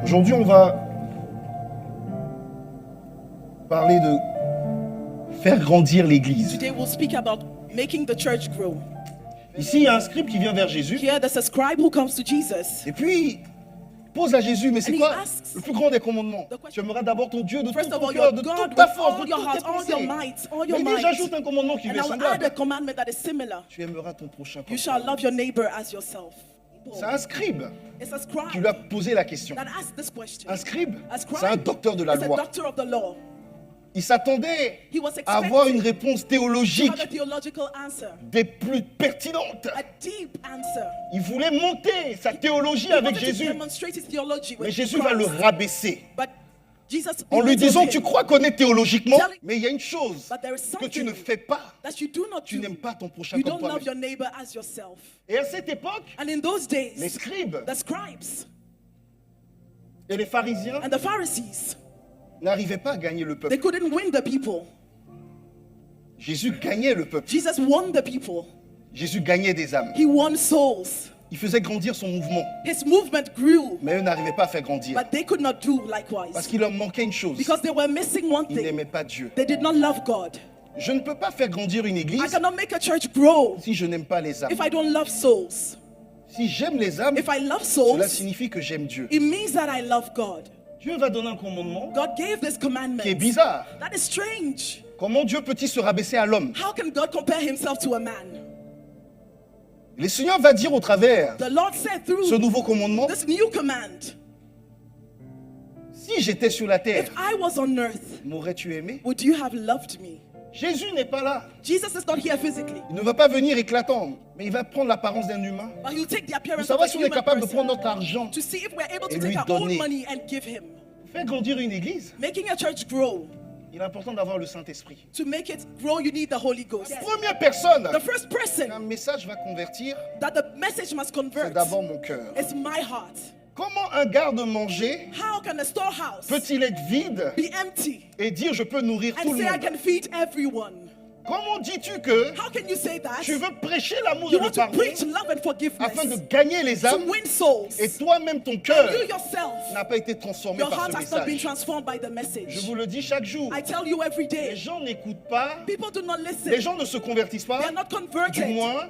Aujourd'hui, on va parler de faire grandir l'Église. Today we'll speak about making the church grow. Ici, il y a un scribe qui vient vers Jésus. Here there's a scribe who comes to Jesus. Et puis, il pose à Jésus, mais c'est And he quoi asks le plus grand des commandements? the question- Tu aimeras d'abord ton Dieu de tout First of ton all, cœur, your de God toute with ta force, all de your toutes heart, tes all your pensées. might, all Mais your il dit, might. j'ajoute un commandement qui And lui est I will add a semblable. commandment that is similar. Tu aimeras ton prochain comme You shall toi. love your neighbor as yourself. C'est un scribe It's a qui scribe lui a posé la question. that asked this question. Un scribe, A scribe c'est un docteur de la is a loi. doctor of the law. Il s'attendait He was à avoir une expecting réponse to théologique have a theological answer, des plus pertinentes. a deep answer. Il voulait monter sa théologie He avec wanted to Jésus, demonstrate his theology mais with Jésus va le Christ. rabaisser But Jesus en lui belittled disant, him tu crois connaître théologiquement, Telling- mais il y a une chose But there is que tu ne something fais pas. that you do not Tu do. n'aimes pas ton prochain You comme don't love toi-même. your neighbor as yourself. Et à cette époque, And in those days, les scribes the scribes et les pharisiens and the Pharisees, n'arrivaient pas à gagner le they peuple. couldn't win the people. Jésus gagnait le peuple. Jesus won the people. Jésus gagnait des âmes. He won souls. Il faisait grandir son mouvement, His movement grew, mais eux n'arrivaient pas à faire grandir. but they could not do Parce likewise qu'il leur manquait une chose. because they were missing one Ils thing. n'aimaient pas Dieu. They did not love God. Je ne peux pas faire grandir une I église cannot make a church grow si je n'aime pas les âmes. if I don't love souls. Si j'aime les âmes, If I love cela souls, signifie que j'aime Dieu. it means that I love God. Dieu va donner un commandement God gave this commandment. qui est bizarre. That is strange. Comment Dieu peut-il se rabaisser à l'homme? How can God compare himself to a man? Le Seigneur va dire au travers The Lord said ce through nouveau commandement, this new command, si j'étais sur la terre, if I was on earth, m'aurais-tu aimé? would you have loved me? Jésus n'est pas là. Jesus is not here physically, Il ne va pas venir éclatant, mais il va prendre l'apparence d'un humain. but he'll take the Pour appearance of savoir a si on est human capable de person prendre notre argent, to see if we're able et to lui take our own donner. money and give him. Pour faire grandir une église, Making a church grow, il est important d'avoir le Saint-Esprit. to make it grow, you need the Holy Ghost. Première personne The first qu'un person message va convertir, that the message must c'est convert d'abord mon cœur. is my heart. Comment un garde-manger How can a storehouse peut-il être vide be empty et dire je peux nourrir tout and le say I monde? can feed everyone? Comment dis-tu que How can you say that? tu veux prêcher l'amour et You le want to pardon preach love and forgiveness afin de gagner les to âmes win souls. et toi-même ton cœur You yourself, n'a pas été transformé your par heart ce has not been message? transformed by the Je message. vous le dis chaque jour, I tell you every les day, gens n'écoutent pas, people do not les listen. gens ne se convertissent They pas, are not du converted moins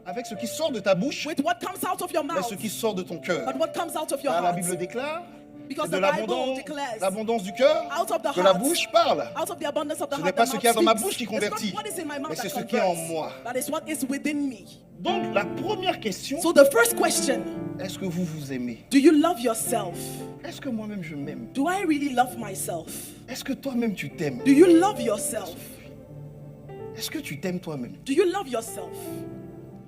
avec ce qui sort de ta bouche, with what comes out of your mais mouth, ce qui sort de ton cœur. but what comes out of your Car la heart. Bible déclare, Because c'est de the Bible declares, l'abondance du cœur out of the que la heart, bouche parle. out of the abundance of the Ce heart, n'est pas the ce mouth qu'il y a dans ma speaks. bouche qui It's not convertit, what is in my mouth mais that c'est ce qui est en converts. moi. That is what is within me. Donc la première question, So the first question, est-ce que vous vous aimez? do you love yourself? Est-ce que moi-même je m'aime? Do I really love myself? Est-ce que toi-même tu t'aimes? Do you love yourself? Est-ce que tu t'aimes toi-même? Do you love yourself?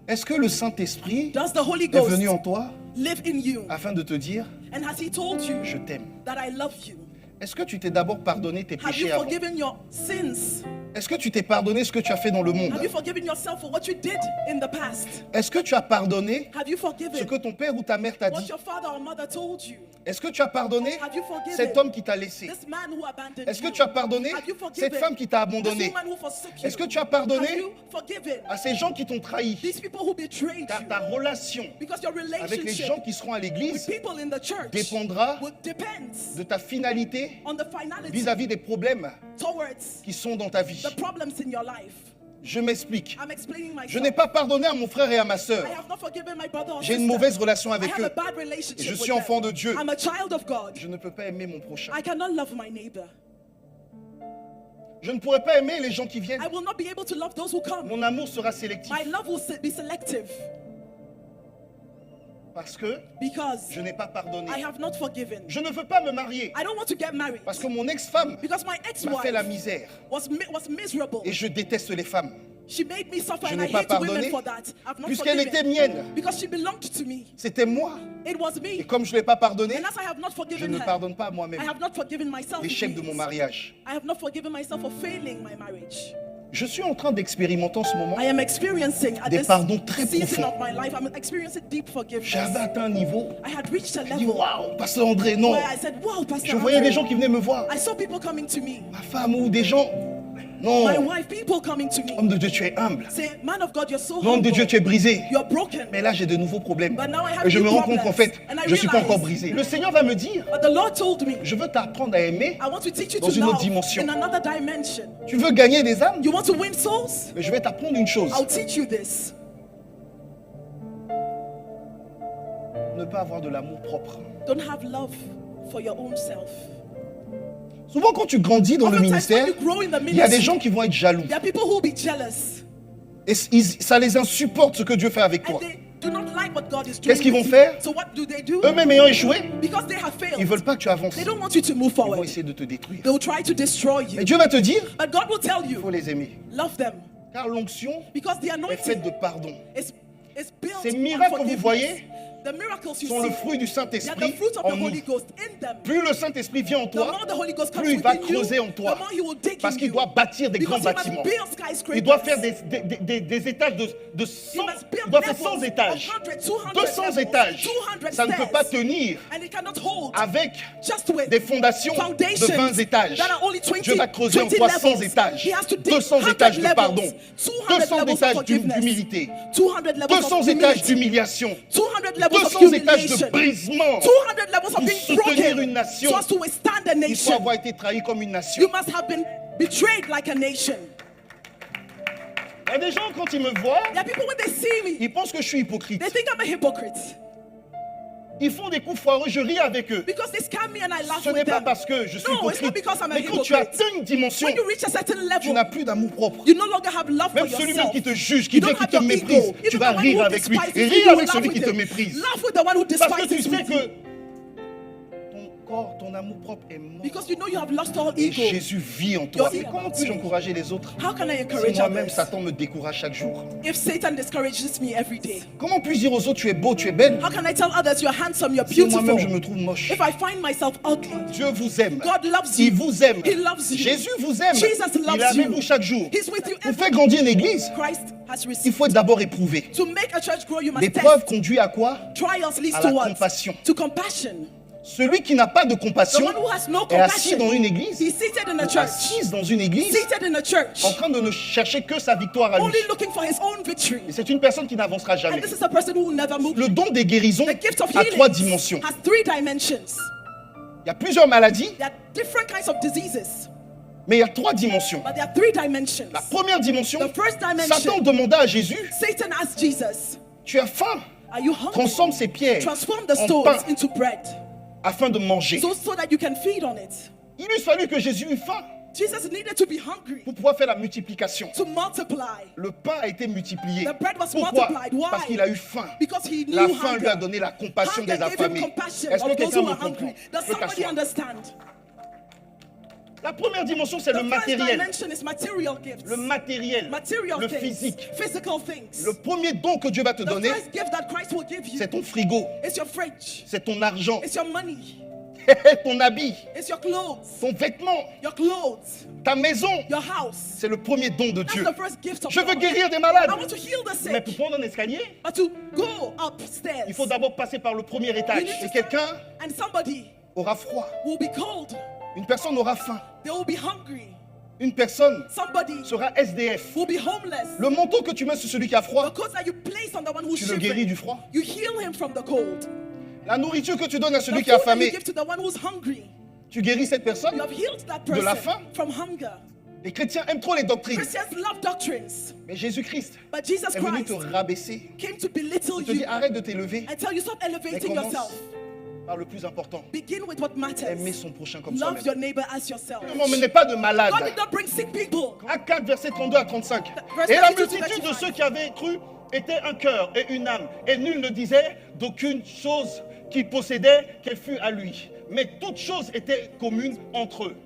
Est-ce que le Saint-Esprit Does the Holy est Ghost venu en toi live in you? afin de te dire And has He told you je t'aime? that I love you? Est-ce que tu t'es d'abord pardonné tes Have you péchés avant? forgiven your sins? Est-ce que tu t'es pardonné ce que tu as fait dans le monde? Have you forgiven yourself for what you did in the past? Est-ce que tu as pardonné Have you ce forgiven que ton père ou ta mère t'a what dit? your father or mother told you? Est-ce que tu as pardonné Have you forgiven cet homme qui t'a laissé? this man who abandoned Est-ce que you? tu as pardonné Have you forgiven cette femme qui t'a this abandonné? woman who forsook you? Est-ce que tu as Have pardonné you forgiven à ces gens qui t'ont trahi? these people who betrayed Car you? ta relation Because your avec les relationship gens qui seront à with l'église people in the church dépendra depends de ta finalité on the finality vis-à-vis des problèmes towards qui sont dans ta vie. the problems in your life. Je m'explique. I'm explaining myself. Je n'ai pas pardonné à mon frère et à ma sœur. I have not forgiven my brother or J'ai une sister. mauvaise relation I avec have eux. a bad relationship Et je with suis them. enfant de Dieu. I'm a child of God. Je ne peux pas aimer mon prochain. I cannot love my neighbor. Je ne pourrai pas aimer les gens qui viennent. I will not be able to love those who come. Mon amour sera sélectif. My love will be selective Parce que because je n'ai pas pardonné. I have not forgiven. Je ne veux pas me marier. I don't want to get married Parce que mon ex-femme because my m'a fait la ex-wife misère. was miserable. Et je déteste les femmes. She made me suffer Je and n'ai I pas hate women pardonné for that. I've not puisqu'elle était forgiven mienne. because she belonged to me. C'était moi. It was Et me. comme je ne l'ai pas pardonné, And as I have not je forgiven ne her, pardonne pas à I moi-même have not forgiven myself. l'échec it de mon means. mariage. I have not forgiven myself for failing my marriage. Je suis en train d'expérimenter en ce moment. I am experiencing at Des this pardons très season profonds. of my life, I'm experiencing deep forgiveness. J'avais atteint un niveau. I had reached a Je dis level waouh, Pasteur André, non. where I said, wow, Pastor Je voyais des Andrew, gens qui venaient me voir. I saw people coming to me. Ma femme ou des gens. Non. My wife, people coming to me. Homme de Dieu, tu es humble. Say, man of God, you're so Non, homme de humble. Dieu, tu es brisé. You're broken. Mais là, j'ai de nouveaux problèmes. But now I have Et je new me rends compte problems. qu'en fait, And I je ne suis pas realize- encore brisé. Le Seigneur va me dire, But the Lord told me, je veux t'apprendre à aimer. I want to teach you Dans to une autre love dimension. in another dimension. Tu veux gagner des âmes? You want to win souls? Mais je vais t'apprendre une chose. I'll teach you this. Ne pas avoir de l'amour propre. Don't have love for your own self. Souvent, quand tu grandis dans le Oftentimes ministère, when you grow in the il y a des ministry, gens qui vont être jaloux. there are people who will be jealous. Et ça les insupporte ce que Dieu fait avec And toi. they do not like what God is doing. Qu'est-ce qu'ils with vont you. faire? So what do they do? Eux-mêmes ayant échoué, Because they have ils ne failed. veulent pas que tu avances. They don't want you to move Ils vont forward. essayer de te détruire. They will try to destroy Mais you. Dieu va te dire, But God will tell il faut you, les aimer. love them. Car l'onction Because the est faite anointing de pardon. is built Ces on miracles que vous forgiveness. voyez The miracles you sont le see, fruit du they are Saint-Esprit the fruit of en the nous. Holy Ghost in them. Plus le Saint-Esprit vient en The toi, more the Holy Ghost comes plus il va within you, creuser en the toi. more he will dig Parce in qu'il you. doit bâtir des grands Because he must bâtiments. build skyscrapers. Il doit faire des étages de 100, He must build il doit faire levels 100 étages. of 100, 200 200 levels, étages. 200 Ça ne peut pas stairs. tenir And it cannot hold avec just with des fondations de foundations 20 étages. that are only 20, Dieu va creuser en 20 toi levels. 100 étages. He has to dig 200 100 étages de levels, pardon. 200 200 levels of étages forgiveness, d'humilité. 200 levels 200 of étages humility, d'humiliation. 200 levels of 200 étages de humiliation, brisement. 200 levels of Pour being soutenir broken une nation. so as to withstand a Il faut nation. avoir été trahi comme une nation. You must have been betrayed like a nation. Il y a des gens, quand ils me voient, There are people when they see me, ils pensent que je suis hypocrite. they think I'm a hypocrite Ils font des coups foireux, je ris avec eux. because they scam me and I laugh Ce n'est with pas them. parce que je suis No, it's not hypocrite. because I'm a Mais quand tu hypocrite. atteins une dimension, When you reach a certain tu level, n'as plus d'amour propre. you no longer have love Même for celui-même yourself. qui te juge, qui You vient, don't qui have te your méprise, ego. tu Even vas the one rire who avec lui. despises Et you, rire you avec laugh celui with qui te him. méprise. Laugh with the one who Parce que tu despises sais with que you. ton corps, ton amour propre est mort. Because you know you have lost all Et ego. Jésus vit en toi. Your Et comment ego. puis-je encourager les autres How can I si encourage moi-même, others Satan me décourage chaque jour? if Satan discourages me every day? Comment puis-je dire aux autres, tu es beau, tu es belle, How can I tell others you're handsome, you're si moi-même, je beautiful, me trouve moche? if I find myself ugly? Dieu vous aime. God loves you. Il vous aime. He loves you. Jésus vous aime. Jesus Il loves est avec you. vous chaque jour. He's with you Pour every faire grandir une église, Christ has il received. faut être d'abord éprouvé. To make a church grow, you must L'épreuve test. conduit à quoi? Trials leads à to la what? compassion. To compassion. Celui qui n'a pas de The compassion one who has no est assis compassion, dans une église, he's seated in a ou church. assise dans une église, Seated in a church. en train de ne chercher que sa victoire à lui. Only looking for his own victory. Et c'est une personne qui n'avancera And jamais. this is a person who will never move. Le don des guérisons The gift of a healing 3 dimensions. has 3 dimensions. Il y a plusieurs maladies, There are different kinds of diseases, mais il y a 3 dimensions. but there are 3 dimensions. La première dimension, The first dimension, Satan demanda à Jésus, Satan asked Jesus, tu as faim, are you hungry? transforme ces pierres Transform the en stones pain into bread afin de manger. so that you can feed on it. Il lui fallut que Jésus eût faim Jesus needed to be hungry pour pouvoir faire la multiplication. to multiply. Le pain a été multiplié. The bread was Pourquoi? multiplied. Why? Parce qu'il a eu faim. Because he knew La faim lui a hunger. donné la compassion Hunger des gave him affamés. compassion Est-ce que of those quelqu'un who me are comprend? hungry. Does Peux somebody t'asseoir. understand? La première dimension, c'est le The first matériel. dimension is material gifts. Le matériel, Material le things, physique. physical things. Le premier don que Dieu va te The donner, first gift that Christ will give you c'est ton frigo, is your fridge, c'est ton argent, it's your money, ton habit, it's your clothes, ton vêtement, your clothes, ta maison. your house. C'est le premier don de That's Dieu. the first gift of Je veux God. guérir des malades. I want to heal the Mais sick, pour prendre un escalier, but to go upstairs, il faut d'abord passer par le premier étage. you need to Et start- quelqu'un and somebody aura froid. will be cold, Une personne aura faim. they will be hungry, Une personne somebody sera SDF. will be homeless. Le manteau que tu mets sur celui qui a The froid, coat that you place on the one who's tu le guéris shivering, du froid. you heal him from the cold. La nourriture que tu donnes à celui The qui est food that you affamé, give to the one who's hungry, tu guéris cette personne. you have healed that De la person faim. from hunger. Les chrétiens aiment trop les doctrines. Christians love doctrines, Mais Jésus-Christ but Jesus est venu Christ te rabaisser. came to belittle Il te dit you arrête de t'élever. and tell you stop Mais elevating commence yourself. par le plus important. Begin with what matters. Aimer son prochain comme Love soi-même. your neighbor as yourself. Ne m'emmenez pas de malade. God did not bring sick people. Acte 4, verset 32 à 35. Verse Et la 32 to multitude de 35. ceux qui avaient cru était un cœur et une âme. Et nul ne disait d'aucune chose qu'il possédait qu'elle fût à lui. Mais toutes choses étaient communes entre eux.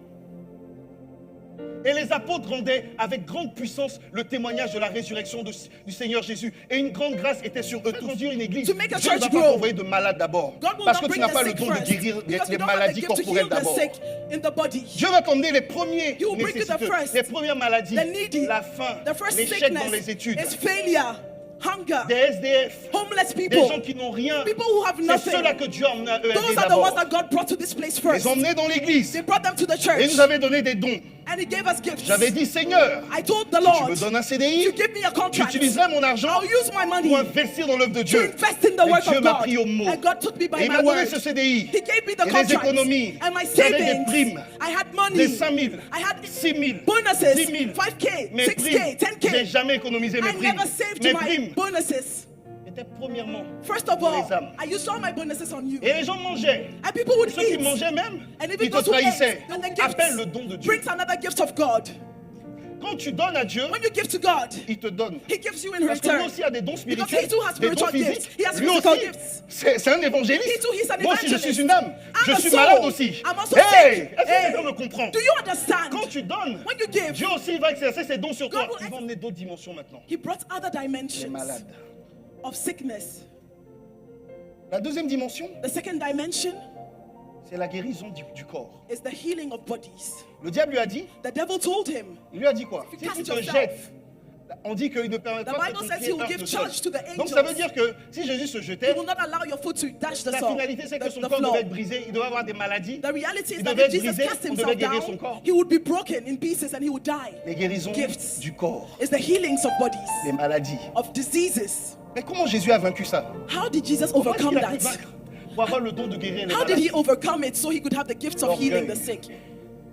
Et les apôtres rendaient avec grande puissance le témoignage de la résurrection du Seigneur Jésus. Et une grande grâce était sur eux. Conduire une église, To make a Dieu ne church va pas grow. t'envoyer de malades d'abord. God will Parce not que tu bring n'as the pas le sick don de first. guérir Because les you don't have the maladies gift to heal corporelles the d'abord. sick in the body. Dieu va t'emmener les premiers He will bring you the nécessiteux, first. les premières maladies, The needy, la fain, the first l'échec dans les sickness études. is failure, hunger, des SDF, homeless des people, gens qui n'ont rien. people who have C'est nothing. ceux-là que Dieu a emmené Those are the ones d'abord. that God brought to this place Ils first. les ont emmenés dans l'église They brought them to the et church nous avaient donné des dons. and He gave us gifts. J'avais dit, Seigneur, I told the si tu Lord, me donnes un to CDI, give me a contract, j'utiliserai mon argent I'll use my money pour investir dans l'œuvre de to Dieu. invest in the Et work Dieu of m'a God. pris au mot. And God took me by Et il my m'a donné word. ce CDI. He gave me the Et les contract économies. and my J'avais des savings. primes. I had money. Des 5 000, I had 6 000, bonuses, 10 000. 5K, Mes 6K, primes. 10K. J'ai jamais économisé mes I primes. never saved Mes my primes bonuses. étaient premièrement First of pour all, les âmes. I used all my bonuses on you. Et les gens mangeaient. And people would Ceux qui eat. mangeaient même, And even ils te those who ate, trahissaient. and the Appelle le gifts don de Dieu. brings another gift of God. Quand tu donnes à Dieu, When you give to God, il te donne. He gives you in Parce que lui return. aussi a des dons Because spirituels, he too has des dons spiritual physiques. gifts. He has Lui physical aussi, gifts. c'est un évangéliste. He too, he's an Moi aussi, je evangelist. suis une âme. I'm Je a suis soul. malade aussi. I'm also Hey, sick. est-ce que Hey. quelqu'un me comprend? Do you understand? Quand tu donnes, When you give, Dieu aussi va exercer ses dons sur toi. God will Il va emmener d'autres dimensions maintenant. He brought other Les dimensions malades. of sickness. La deuxième dimension, The second dimension c'est la guérison du corps. is the healing of bodies. Le diable lui a dit, The devil told him, il lui a dit quoi? If Si you tu cast te yourself, jettes, on dit qu'il ne permet the pas Bible que ton says pied he will heurte give le sol. charge to the Donc ça veut angels. dire que si Jésus se He jetait, will not allow your foot to dash the la soul, finalité c'est que son the corps floor. devait être brisé, il devait avoir des maladies. The reality is Il that devait if être Jesus brisé, cast on devait himself guérir son down, corps. he would be broken in pieces and he would die. Les guérisons Gifts. du corps, It's the healings of bodies, les maladies. of diseases. Mais comment Jésus a vaincu ça? How did Jesus Comment est-ce overcome qu'il a pu that? vaincre pour avoir le don de guérir les How did he maladies? overcome it so he could have the gifts of healing the sick?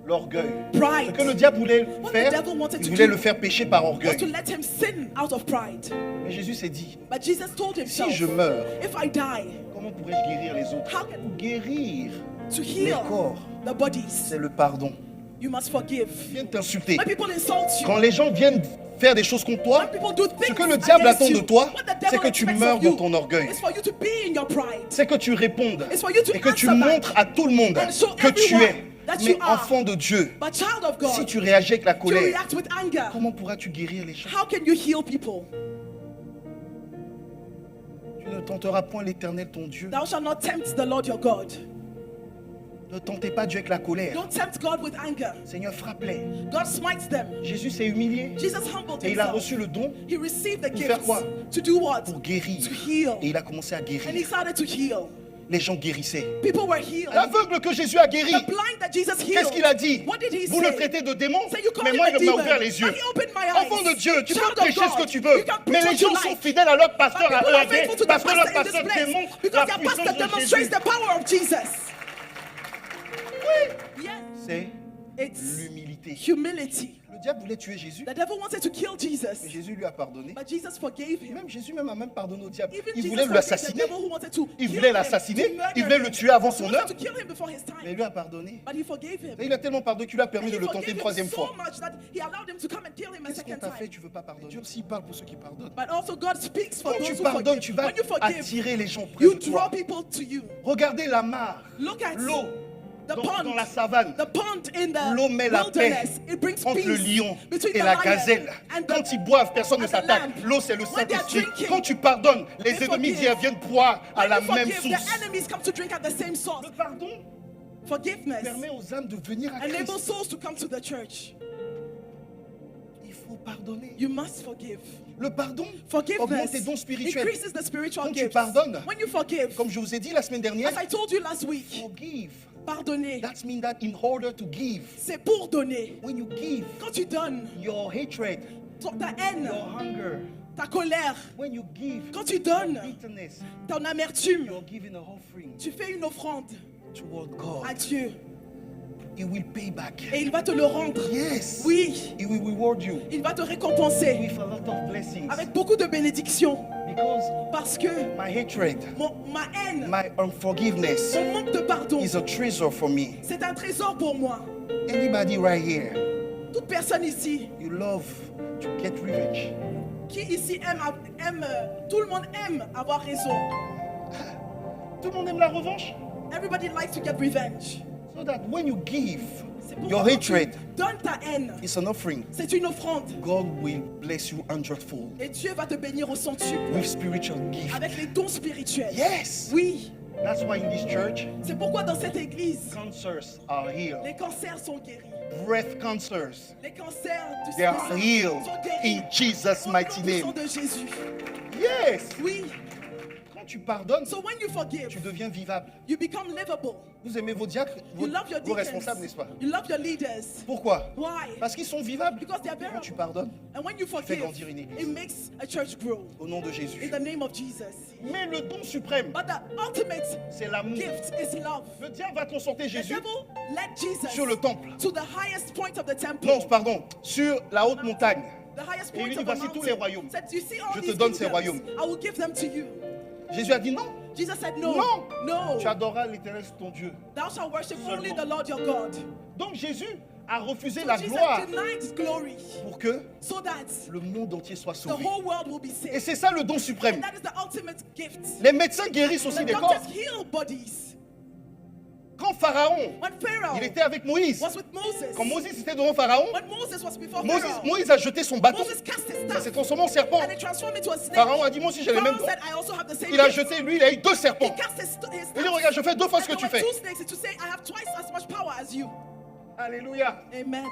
L'orgueil. Pride. Ce que le diable voulait What the faire, devil wanted il to voulait do le faire pécher par was to orgueil. let him sin out of pride. Mais Jésus s'est dit, But Jesus told si himself, je meurs, if I die, comment pourrais-je guérir les autres? How can- Guérir to les heal corps, the bodies, c'est le pardon. you must forgive. Ils viennent t'insulter. When people insult you, Quand les gens viennent faire des choses contre toi, when people do ce things que le diable against attend you, de toi, what the c'est devil que tu expects meurs of you dans ton orgueil. is for you to be in your pride. C'est que tu répondes It's for you to et que tu answer back. montres à tout le monde And show que tu everyone es that mais you are. enfant de Dieu. But child of God, Si tu réagis avec la you colère, react with anger. comment pourras-tu guérir les gens? How can you heal people? Tu ne tenteras point l'Éternel ton Dieu. Thou shalt not tempt the Lord your God. Ne tentez pas Dieu avec la colère. Don't tempt God with anger. Seigneur, frappe-les. God smites them. Jésus s'est humilié Jesus humbled et il a himself. reçu le don He received the Pour faire gifts quoi? to do what? pour guérir. To heal. Et il a commencé à And he guérir. started to heal. Les gens guérissaient. People were healed. L'aveugle que Jésus a guéri, The blind that Jesus healed. qu'est-ce qu'il a dit? What did he Vous say? le traitez de démon, Say, you call mais him moi a il m'a demon. ouvert les yeux. But he opened my eyes. Enfant de Dieu, tu Child peux of prêcher ce God, que tu veux, you can preach mais les what you gens sont like. fidèles à leur pasteur But à people eux are faithful to the parce que leur pastor in this pasteur place démontre la because their puissance pastor de demonstrates Jésus. the power of Jesus. Yes, C'est it's l'humilité. humility. Le diable voulait tuer Jésus, The devil wanted to kill mais Jesus, Jésus lui a pardonné. but Jesus forgave him. Même Jésus même a même pardonné au diable. Even Il Jesus voulait forgave the l'assassiner. devil who wanted to Il kill voulait him, l'assassiner. to murder Il voulait him. le tuer avant He son wanted heure. to kill him before his Mais time, il lui a pardonné. but he forgave him. Et il a tellement pardonné qu'il lui a permis And de he le tenter forgave une him troisième so fois. much that he allowed him to come and kill him a Qu'est-ce qu'on second t'a fait? time. Tu veux pas pardonner. Dieu aussi parle pour ceux qui pardonnent. But also God speaks for Quand tu those who pardonnes, tu forgive. vas When you forgive, attirer les gens près you de draw toi. people to you. Regardez la mare, Look at l'eau the dans la pond. savane. The pond in L'eau the met la paix wilderness. It brings entre le peace lion between et the la lion gazelle. and Quand the ils boivent, personne ne and the s'attaque. lamb. L'eau, c'est le When they are Saint-Esprit. drinking, Quand tu pardonnes, les they ennemis forgive. viennent boire à When la you même forgive, source. the enemies come to drink at the same source. Le pardon Forgiveness permet aux âmes de venir à enables Christ. souls to come to the church. Il faut pardonner. You must forgive. Le pardon augmente Forgiveness tes dons spirituels. increases the spiritual Quand tu gifts. pardonnes, When you forgive, comme je vous ai dit la semaine dernière, as I told you last week, forgive. pardonner, That means that in order to give, c'est pour donner. when you give, Quand tu donnes, your hatred, ta haine, your hunger, ta colère, when you give, quand tu donnes, bitterness, ton amertume, you're giving an offering tu fais une offrande toward à God. Dieu He will pay back. et il va te le rendre. Yes. Oui, He will reward you il va te récompenser with a lot of blessings. avec beaucoup de bénédictions Because parce que my hatred, ma haine, my unforgiveness mon manque de pardon, is a treasure for me. c'est un trésor pour moi. Anybody right here, Toute personne ici you love to get revenge. qui ici aime, tout le monde aime avoir raison. Tout le monde aime la revanche. Everybody likes to get revenge. So that when you give C'est pourquoi your quand tu hatred, donnes ta haine, it's an offering. c'est une offrande. God will bless you hundredfold Et Dieu va te bénir au centuple with spiritual gift. avec les dons spirituels. Yes. Oui, That's why in this church, c'est pourquoi dans cette église, cancers are healed. les cancers sont guéris. Breast cancers, Les cancers du they are sein healed sont guéris. in Jesus' Au nom mighty puissant name. de Jésus. Yes. Oui. Quand tu pardonnes, So when you forgive, tu deviens vivable. you become livable. Vous aimez vos diacres, You love your vos responsables, n'est-ce deacons. pas? You love your leaders. Pourquoi? Why? Parce qu'ils sont vivables. Because they are Quand tu bearable. pardonnes, And when you fais forgive, grandir une église. it makes a church grow. Au nom de Jésus. In the name of Jesus. Mais le don suprême, But the ultimate c'est l'amour. gift is love. Le diable va transporter The Jésus devil led Jesus sur le temple. to the highest point of the temple. Non, pardon, sur la haute montagne. The highest Et point lui of dit, the voici tous les mountain. royaumes. Said, you see all Je te these donne ces kingdoms, royaumes. I will give them to you. Jésus a dit non. Jesus said, no, Non. no. Tu adoreras l'Éternel ton Dieu. Thou shalt worship only Seulement. the Lord your God. Donc Jésus a refusé So la Jesus gloire denied glory pour que so that le monde entier soit the sauvé. whole world will be Et saved. c'est ça le don And suprême. that is the ultimate gift. Les médecins guérissent aussi The des corps. doctors heal bodies. Quand Pharaon, When Pharaoh il était avec Moïse. was with Moses, Quand Moïse était devant Pharaon, when Moses was before Moïse, Pharaoh, Moïse a jeté son bâton. Moses cast his Ça s'est staff transformé en serpent. and it transformed into a snake. Pharaon a dit, moi aussi j'ai les mêmes Pharaoh dons. said, I also have the same Il a gift. jeté, lui, il a eu 2 He serpents. cast his Il dit, regarde, je fais 2 fois ce que and tu there fais. were 2 snakes to say, I have twice as much power as you. Alléluia. Amen.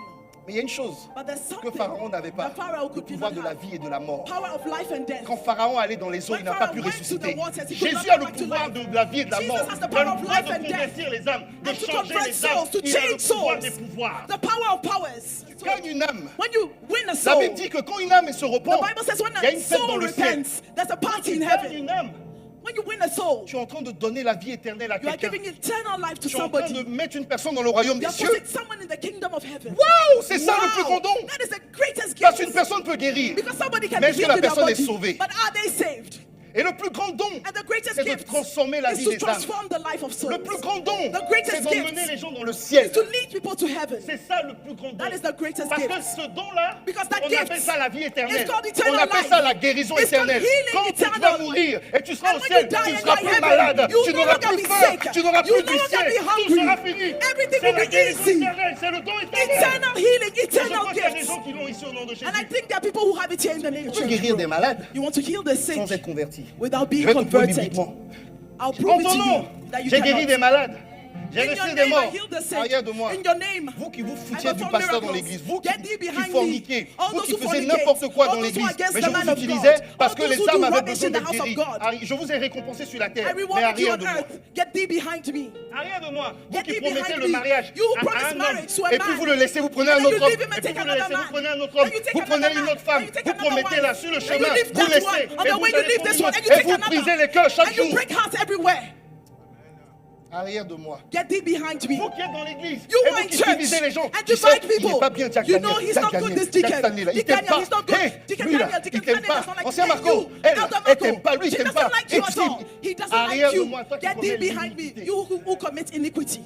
Mais il y a une chose But there's que something Pharaon n'avait pas, that Pharaoh le could pouvoir not de la have. vie et de la mort. Power of life and death. Quand Pharaon allait dans les eaux, When il n'a pas Pharaoh pu went to ressusciter. the waters, he could not Jésus a come le back to pouvoir life. de la vie et de la Jesus mort. has the Il a power le of pouvoir life de and death. convertir les âmes, de And to changer convert les âmes. souls, to Il a le change pouvoir des souls. pouvoirs. The power of powers. Tu gagnes une âme. When you win a La soul, Bible dit que quand une âme se the repent, Bible says when il y a a une fête dans soul le ciel. repents, there's a party Tu in gagnes heaven. une âme. When you win a soul, Tu es en train de donner la vie éternelle à you are quelqu'un. giving eternal life to Tu es en train de somebody. mettre une personne dans le royaume des You're cieux. putting someone in the kingdom of heaven. Waouh, c'est ça le plus grand don. That is the greatest Parce qu'une gift. personne peut guérir. Because somebody can Mais be est-ce que healed la in their personne est body. sauvée? But are they saved? Et le plus grand don, And the greatest c'est de gift transformer la is vie to des âmes. transform the life of souls. Le plus grand don, The greatest c'est d'emmener gift les gens dans le ciel. is to lead people to heaven. C'est ça le plus grand don. That is the greatest Parce que gift. ce don-là, Because that on gift appelle ça la vie éternelle. is called On eternal appelle life. ça la guérison It's called éternelle. healing Quand tu vas eternal. mourir et tu seras And au when ciel, you die tu ne and seras you plus are in malade, heaven, you tu no n'auras longer plus be faim, sick. tu n'auras You plus no du longer ciel, be tout hungry. sera fini. Everything C'est will la be guérison easy. éternelle, c'est le don éternel. Eternal healing, Et je eternal crois qu'il y a des gifts. gens qui l'ont ici au nom de Jésus. And I think there are people who have it here in the name of Tu veux guérir des Jesus. malades You want to heal the sick sans être converti. without Je being vais te prouver converted. bibliquement. I'll En prove it ton to nom, you that you j'ai guéri des cannot. malades. J'ai In your laissé des name, I morts heal the sick. arrière de moi. In your name, Vous qui vous I foutiez du perform pasteur dans miracles. l'église, vous Get thee qui behind me. forniquez, All vous those qui who faisiez fornicate, n'importe quoi all dans those who l'église, are against mais the je man vous of utilisais God, parce all que those les who do âmes avaient rubbish besoin in the d'être house of guéries. God. Je vous ai récompensé sur la terre, I mais rewarded you arrière on de moi. earth. Get thee behind me. Arrière de moi. Vous Get qui thee promettez behind le me. mariage You à promise un homme, marriage to a et puis man. vous le laissez, vous prenez And un then you autre homme, leave him and et puis take vous le another laissez, vous man. prenez un autre Then homme, you take vous prenez another une man. autre femme, Then you take vous another promettez wife. là sur le Then you chemin, leave vous that laissez, one. et And then vous when you allez leave pour this une one, autre, and you et take vous another. brisez les cœurs chaque And you jour. break hearts everywhere. Arrière de moi. Get thee behind me. Vous qui êtes dans l'église, You et are vous in qui church divisez les gens, and tu sais, divide il n'est people. pas bien Jack You Daniel, know he's Jack not good, Daniel, this deacon. Jack Stanley là, il Dick t'aime Daniel, pas. he's not good. Hey, Deacon lui là, Daniel, il Deacon t'aime Stanley pas. does not like Ancien you. Marco, elle, Elder elle Marco, t'aime pas, lui il she t'aime doesn't pas. like you at Exhibe. all. He doesn't Arrière like de you. moi, toi qui Get thee commets behind me. l'iniquité. You who commit iniquity.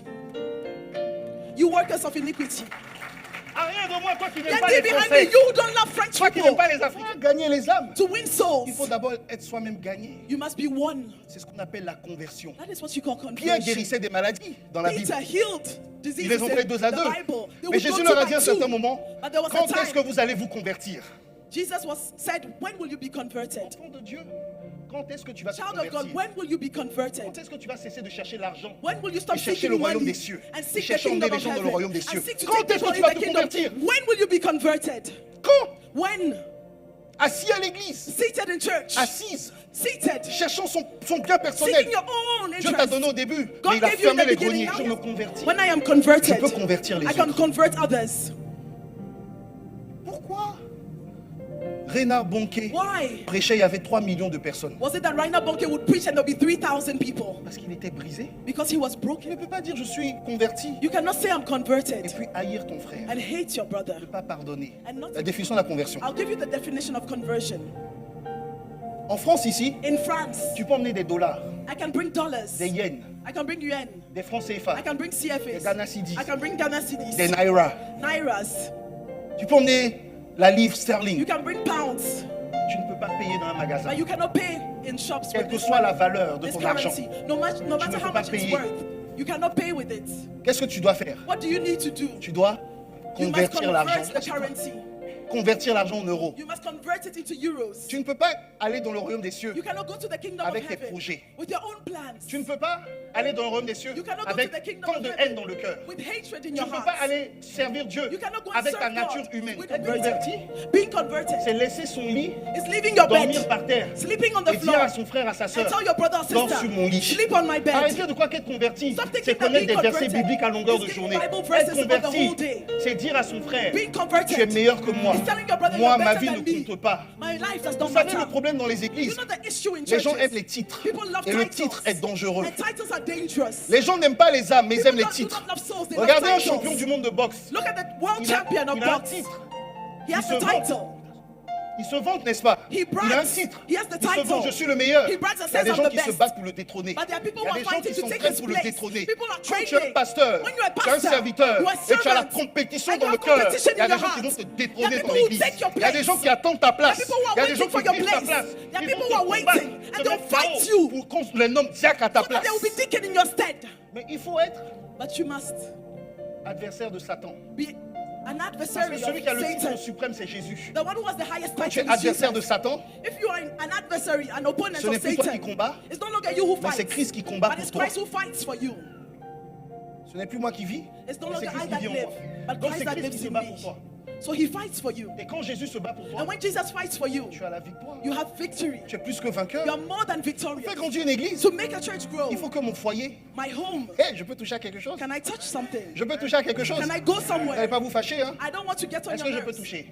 You workers of iniquity. Arrière de moi, toi qui n'aimes Get pas thee les behind me. Français, You who don't love French toi qui n'aimes people. pas les Africains, gagner les âmes. To win souls, Il faut d'abord être soi-même gagné. you must be one. C'est ce qu'on appelle la conversion. That is what you call Pierre conversion. guérissait des maladies dans la Bible. Peter healed diseases Ils les ont fait in deux à the deux. Bible. They Mais would Jésus go leur two a dit à un by certain two. moment, But there was a quand est-ce que time. vous allez vous convertir? Jesus was said, when will you be converted? Enfant de Dieu, quand est-ce que tu vas te Child of God, convertir? when will you be converted? Quand est-ce que tu vas cesser de chercher l'argent When will you stop et chercher seeking le royaume money des cieux and et seek the chercher à emmener kingdom les of gens dans le royaume des heaven cieux? and seek to Quand take est-ce que people tu in vas the te kingdom? convertir? When will you be converted? Quand? When? Assis à l'église, Seated in church. assise, Seated. cherchant son bien personnel. Seeking your own Dieu t'a donné interest. au début, mais God il a gave you in fermé the les beginning. greniers. Je Now me convertis. when I am converted, Je peux convertir les I can autres. convert others. Pourquoi? Rénard Bonquet Why? prêchait, il y avait 3 millions de personnes. Was it that Reinhard Bonnke would preach and there'll be 3,000 people? Parce qu'il était brisé. Because he was Tu broken. ne peux pas dire je suis converti You cannot say I'm et converted puis haïr ton frère. and hate your brother. Ne pas pardonner. And not- La définition de la conversion. I'll give you the definition of conversion. En France ici, In France, tu peux emmener des dollars, I can bring dollars. des yens, I can bring yuan. des francs I CFA, can bring CFAs. Des Ghana cedis. I can bring Ghana cedis. des naira. Nairas. Tu peux emmener la livre You sterling. can bring pounds. Tu ne peux pas payer dans un magasin. But you cannot pay in shops Quelle with que this soit la money, valeur de this ton argent. currency. No matter ne how peux pas much it's payer. worth, you cannot pay with it. Qu'est-ce que tu dois faire? What do you need to do? Tu dois You must convertir l'argent. convert the currency. convertir l'argent en euros. You must convert it into euros. Tu ne peux pas aller dans le royaume des cieux You cannot go to the kingdom avec of tes heaven projets. with your own plans. Tu ne peux pas aller dans le royaume des cieux You cannot go avec to the kingdom tant of de heaven haine dans le cœur. with hatred in Tu your ne peux pas heart. aller servir Dieu You cannot go and avec ta serve nature God humaine. with Être ability. converti, Being converted c'est laisser son lit, is leaving your dormir bed, par terre sleeping on the et dire floor, à son frère, à sa and sœur, tell your brother or dors sister, sur mon lit. sleep on my bed. Arrêtez de croire qu'être converti, Stop thinking c'est that connaître being des versets converted bibliques à longueur de is journée. getting Bible verses Être for the converti, whole day. c'est dire à son frère, Being tu es converted meilleur que moi. is telling your brother Moi, you're ma better vie than ne me. compte pas. My life does Vous not savez le matter. problème dans les You églises? know the issue in Les gens churches? aiment les titres. People love Et le titles. titre est dangereux. And titles are dangerous. Les gens n'aiment pas les âmes, mais ils aiment People les do titres. not love souls, they Regardez love un champion titles. du monde de boxe. Look at the world Il a, champion of il a un box. titre. He has Il se the vante. title. Il se vante, n'est-ce pas? He Il a un brags. titre. He has the Il se title. vante, je suis le meilleur. He brags and Il y a says, des I'm gens the qui se best. battent pour le détrôner. But there are people Il y who a are des gens qui fighting to take s'entraînent his pour le place. détrôner. People are Quand tu es training. pasteur, When you are a tu es un pastor, serviteur you are a et tu as la servant. compétition And dans you le have cœur. competition Il y a in des your gens qui vont heart. te There détrôner are dans people who l'église. take your Il y a des place. gens qui attendent ta place. There are people who Il y a are des gens waiting for qui your vivent ta place. place. There are Ils people vont who are te waiting combattre, and te they'll mettre fight KO you pour qu'on les nomme diacre à ta so that place. they will be deacon in your stead. Mais il faut être But you must adversaire de Satan. be an Parce adversary que celui qui a of le titre Satan. suprême, c'est Jésus. The one who has the highest Quand tu es title is adversaire de Jesus. Satan, If you are an adversary, an opponent ce n'est of plus toi qui Satan, combats, it's no longer you who mais fights, c'est Christ qui combat but pour it's toi. Christ who fights for you. Ce n'est plus moi qui vis, It's no mais c'est longer Christ I qui that vit en live, moi. but Donc Christ c'est that Christ qui lives se in bat pour me. toi. So he fights for you. Et quand Jésus se bat pour toi, And when Jesus fights for you, tu as la victoire. you have victory. Tu es plus que vainqueur. You are more than Pour victorious. faire grandir une église, To make a church grow, il faut que mon foyer, my home, je peux toucher à quelque chose. can I touch something? Je peux toucher à quelque chose. Can I go Vous n'allez somewhere? pas vous fâcher, hein? I don't want to get on Est-ce your que je peux nerves. toucher?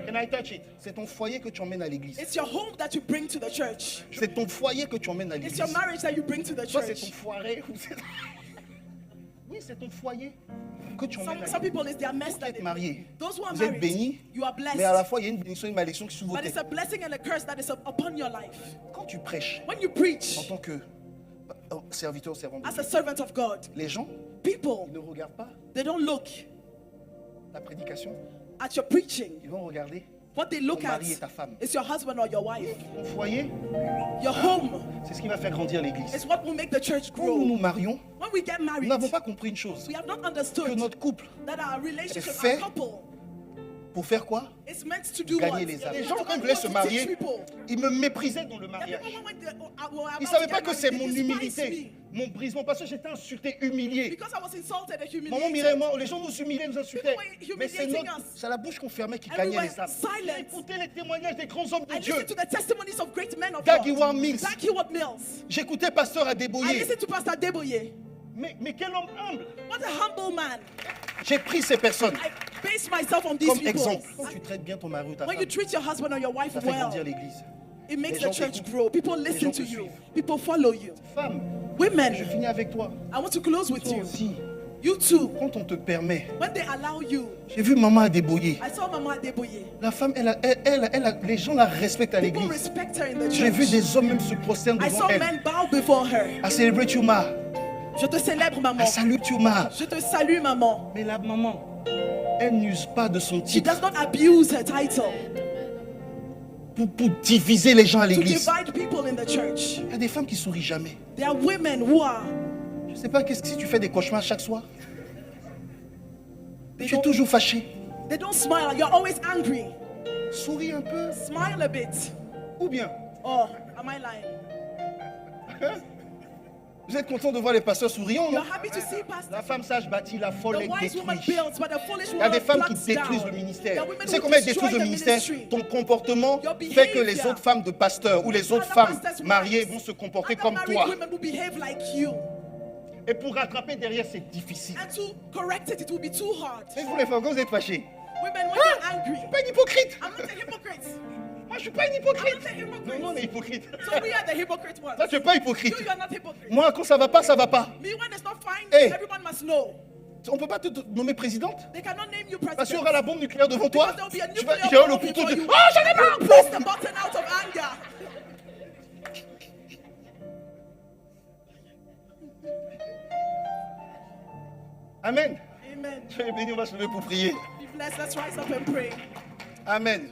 Can I touch it? C'est ton foyer que tu emmènes à l'église. It's your home that you bring to the church. C'est ton foyer que tu emmènes à It's l'église. your marriage that you bring to the Soit c'est ton church. foiré ou c'est... Oui, c'est ton foyer que tu emmènes à Some l'église. people, it's their mess Vous that êtes they mariés. Those who are Vous êtes married, bénis, you are mais à la blessed. fois, il y a une bénédiction et une malédiction qui sont sur vos But têtes. it's a blessing and a curse that is upon your life. Quand tu prêches When you en preach tant que serviteur ou servant de as Dieu, a servant of God, les gens people, ils ne regardent pas they don't look la prédication, at your preaching. ils vont regarder What they look ton at mari et ta femme. is your husband or your wife. Ton foyer, Your home c'est ce qui va faire grandir l'église. is what will make the church Quand nous grow. nous marions, When we get nous married, n'avons pas compris une chose, we have not que understood notre couple, that our relationship, fait our couple, pour faire quoi? is meant to do Gagner what? les âmes. Les It's gens, to quand ils voulaient want se to marier, teach people. ils me méprisaient dans le There are mariage. people when they were about Ils ne to savaient get pas que married, c'est they mon despise humilité, me. mon brisement, parce que j'étais insulté, humilié. Because I was insulted and Maman humiliated. Mireille, les gens nous humiliaient, nous insultaient. People were Mais c'est humiliating notre, us. c'est la bouche qu'on fermait qui And we gagnait were les âmes. silent. Écoutez les témoignages des grands hommes de I Dieu. listened to the testimonies of great men of Dag God. Heward Mills. Dag Heward Mills. J'écoutais Pasteur I Adeboye. listened to Pastor Deboye. Mais quel homme humble. What a humble man. J'ai pris ces personnes I base myself on these comme people. exemple. Quand tu traites bien ton mari ou ta When femme, you treat your husband or your wife ça fait well, grandir l'église. it makes Les the gens church t'écoutent. grow. People Les listen gens to te you. suivent. People follow you. Femme, je Women, finis avec toi. I want to close with Toi you. aussi, You too. quand on te permet. When they allow you, J'ai vu maman Adeboye. I saw Mama Deboye. La femme, les gens la respectent à People l'église. respect her in the J'ai vu church. des hommes même se prosterner I devant saw elle. men bow before her. I celebrate you, ma. Je te célèbre, maman. I salute you, ma. Je te salue, maman. Mais la maman, elle n'use pas de son She titre does not abuse her title pour diviser les gens à to l'église. divide people in the church. Il y a des femmes qui sourient jamais. There are women who are. Je ne sais pas qu'est-ce que si tu fais des cauchemars chaque soir. They Tu es don't, toujours fâché. they don't smile. You're always angry. Souris un peu. Smile a bit. Ou bien, Oh, am I lying? vous êtes content de voir les pasteurs souriants, non? You're happy to see pastors. La femme sage bâtit, la folle The est wise woman détruite. builds, but the foolish Il y a des woman femmes qui plucks détruisent down. le ministère. There are women Tu sais who comment elles destroy détruisent le the ministère? ministry. Ton comportement Your fait que les behavior. autres femmes de pasteurs ou les autres Other femmes pastors' mariées wives, vont se comporter other comme married toi. women will behave like you. Et pour rattraper derrière, c'est difficile. And to correct it, it will be too hard. Mais vous les femmes, quand vous êtes fâchés, Women, when you're angry, je suis pas une hypocrite. I'm not a hypocrite. Moi, je suis pas une I'm hypocrite. not a hypocrite. Non, on est hypocrite. So we are the hypocrite ones. Toi, tu es pas hypocrite. You are not hypocrite. Moi, quand ça va pas, ça va pas. Me, when it's not fine, Hey. everyone must know. On peut pas te nommer présidente. They cannot name you Parce qu'il y president. aura la bombe nucléaire devant toi. Because there will be a Tu vas nuclear j'ai le bomb couteau. before Tu... you. Oh, j'en ai marre. Press the button out of anger. Amen. Amen. Soyez bénis, on va se lever pour prier. Be blessed. Let's rise up and pray. Amen.